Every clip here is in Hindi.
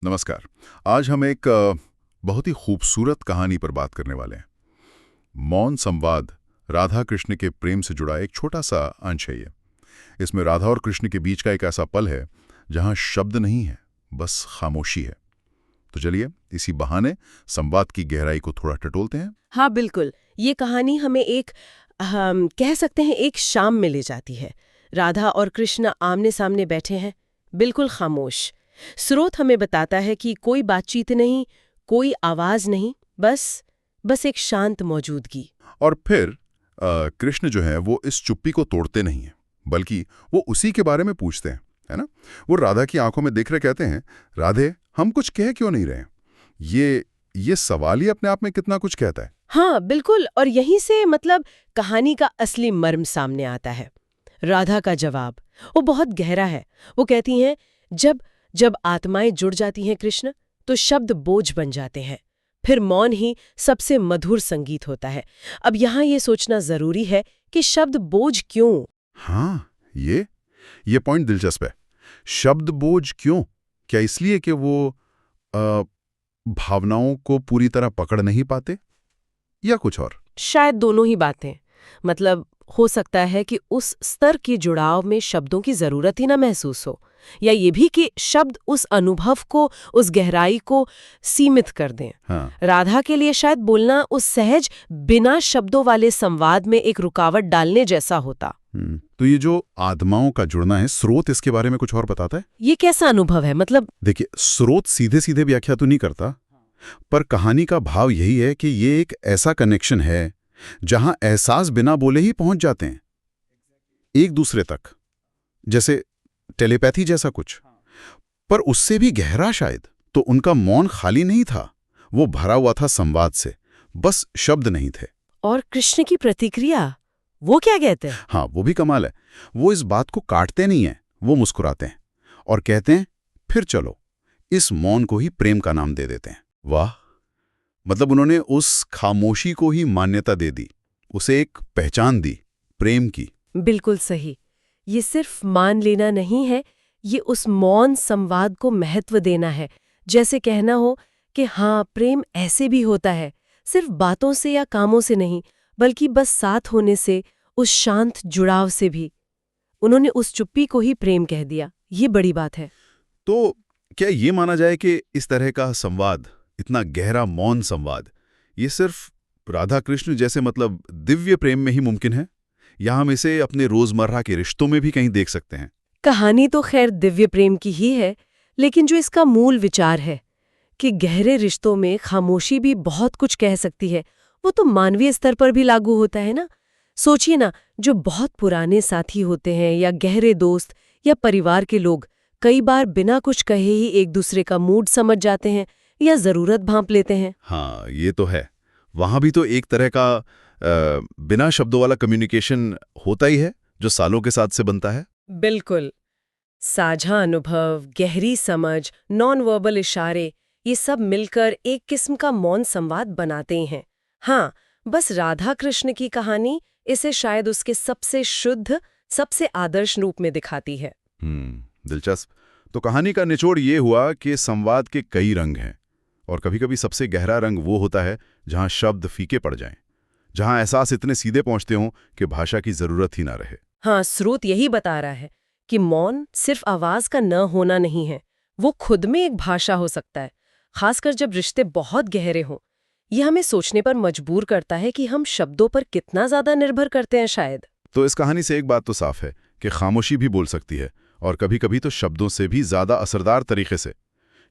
नमस्कार। आज हम एक बहुत ही खूबसूरत कहानी पर बात करने वाले हैं। मौन संवाद राधा कृष्ण के प्रेम से जुड़ा एक छोटा सा अंश है ये। इसमें राधा और कृष्ण के बीच का एक ऐसा पल है जहां शब्द नहीं है, बस खामोशी है। तो चलिए इसी बहाने संवाद की गहराई को थोड़ा टटोलते हैं। हाँ बिल्कुल, ये कहानी हमें हम कह सकते हैं एक शाम में ले जाती है। राधा और कृष्ण आमने सामने बैठे हैं, बिल्कुल खामोश। स्रोत हमें बताता है कि कोई बातचीत नहीं, कोई आवाज नहीं, बस एक शांत मौजूदगी। और फिर कृष्ण जो है वो इस चुप्पी को तोड़ते नहीं है, बल्कि वो उसी के बारे में पूछते हैं, है ना। वो राधा की आंखों में देख रहे कहते हैं, राधे हम कुछ कह क्यों नहीं रहे। ये सवाल ही अपने आप में कितना कुछ कहता है। हाँ बिल्कुल, और यहीं से कहानी का असली मर्म सामने आता है। राधा का जवाब वो बहुत गहरा है। वो कहती हैं, जब जब आत्माएं जुड़ जाती हैं कृष्ण, तो शब्द बोझ बन जाते हैं। फिर मौन ही सबसे मधुर संगीत होता है। अब यहाँ ये सोचना जरूरी है कि शब्द बोझ क्यों। हाँ, ये पॉइंट दिलचस्प है। शब्द बोझ क्यों? क्या इसलिए कि वो अ, भावनाओं को पूरी तरह पकड़ नहीं पाते, या कुछ और? शायद दोनों ही बातें। हो सकता है कि उस स्तर के जुड़ाव में शब्दों की जरूरत ही ना महसूस हो, या ये भी कि शब्द उस अनुभव को, उस गहराई को सीमित कर दें। हाँ। राधा के लिए शायद बोलना उस सहज बिना शब्दों वाले संवाद में एक रुकावट डालने जैसा होता। तो ये जो आत्माओं का जुड़ना है, स्रोत इसके बारे में कुछ और बताता है? ये कैसा अनुभव है? देखिए, स्रोत सीधे सीधे व्याख्या तो नहीं करता, पर कहानी का भाव यही है कि ये एक ऐसा कनेक्शन है जहां एहसास बिना बोले ही पहुंच जाते हैं एक दूसरे तक, जैसे टेलीपैथी जैसा कुछ। पर उससे भी गहरा शायद। तो उनका मौन खाली नहीं था, वो भरा हुआ था संवाद से, बस शब्द नहीं थे। और कृष्ण की प्रतिक्रिया, वो क्या कहते हैं? हाँ, वो भी कमाल है। वो इस बात को काटते नहीं हैं, वो मुस्कुराते हैं और कहते हैं, फिर चलो इस मौन को ही प्रेम का नाम दे देते हैं। वाह, उन्होंने उस खामोशी को ही मान्यता दे दी, उसे एक पहचान दी, प्रेम की। बिल्कुल सही। ये सिर्फ मान लेना नहीं है, ये उस मौन संवाद को महत्व देना है। जैसे कहना हो कि हाँ, प्रेम ऐसे भी होता है, सिर्फ बातों से या कामों से नहीं, बल्कि बस साथ होने से, उस शांत जुड़ाव से भी। उन्होंने उस चुप्पी को ही प्रेम कह दिया। ये बड़ी बात है। तो क्या ये माना जाए कि इस तरह का संवाद, इतना गहरा मौन संवाद, ये सिर्फ राधा कृष्ण जैसे दिव्य प्रेम में ही मुमकिन है, या हम इसे अपने रोजमर्रा के रिश्तों में भी कहीं देख सकते हैं? कहानी तो खैर दिव्य प्रेम की ही है, लेकिन जो इसका मूल विचार है कि गहरे रिश्तों में खामोशी भी बहुत कुछ कह सकती है, वो तो मानवीय स्तर पर भी लागू होता है ना। सोचिए ना, जो बहुत पुराने साथी होते हैं या गहरे दोस्त या परिवार के लोग कई बार बिना कुछ कहे ही एक दूसरे का मूड समझ जाते हैं या जरूरत भांप लेते हैं। हाँ, ये तो है। वहां भी तो एक तरह का बिना शब्दों वाला कम्युनिकेशन होता ही है, जो सालों के साथ से बनता है। बिल्कुल। साझा अनुभव, गहरी समझ, नॉन वर्बल इशारे, ये सब मिलकर एक किस्म का मौन संवाद बनाते हैं। हाँ, बस राधा कृष्ण की कहानी इसे शायद उसके सबसे शुद्ध, सबसे आदर्श रूप में दिखाती है। दिलचस्प। तो कहानी का निचोड़ ये हुआ कि संवाद के कई रंग हैं, और कभी-कभी सबसे गहरा रंग वो होता है जहां शब्द फीके पड़ जाएं, जहां एहसास इतने सीधे पहुंचते हों कि भाषा की जरूरत ही ना रहे। हाँ, स्रोत यही बता रहा है कि मौन सिर्फ आवाज का न होना नहीं है, वो खुद में एक भाषा हो सकता है, खासकर जब रिश्ते बहुत गहरे हों। यह हमें सोचने पर मजबूर करता है कि हम शब्दों पर कितना ज्यादा निर्भर करते हैं शायद। तो इस कहानी से एक बात तो साफ है कि खामोशी भी बोल सकती है, और कभी-कभी तो शब्दों से भी ज्यादा असरदार तरीके से।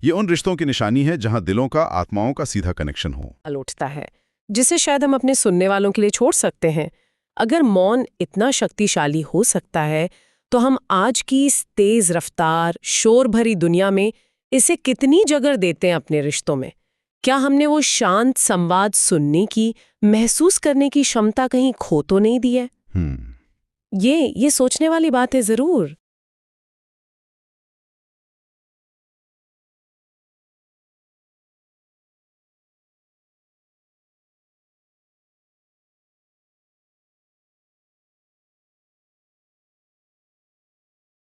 ये उन रिश्तों की निशानी है जहां दिलों का, आत्माओं का सीधा कनेक्शन हो। उठता है, जिसे शायद हम अपने सुनने वालों के लिए छोड़ सकते हैं। अगर मौन इतना शक्तिशाली हो सकता है, तो हम आज की इस तेज रफ्तार, शोर भरी दुनिया में इसे कितनी जगह देते हैं अपने रिश्तों में? क्या हमने वो शांत संवाद सुनने की, महसूस करने की क्षमता कहीं खो तो नहीं दी है? ये सोचने वाली बात है जरूर।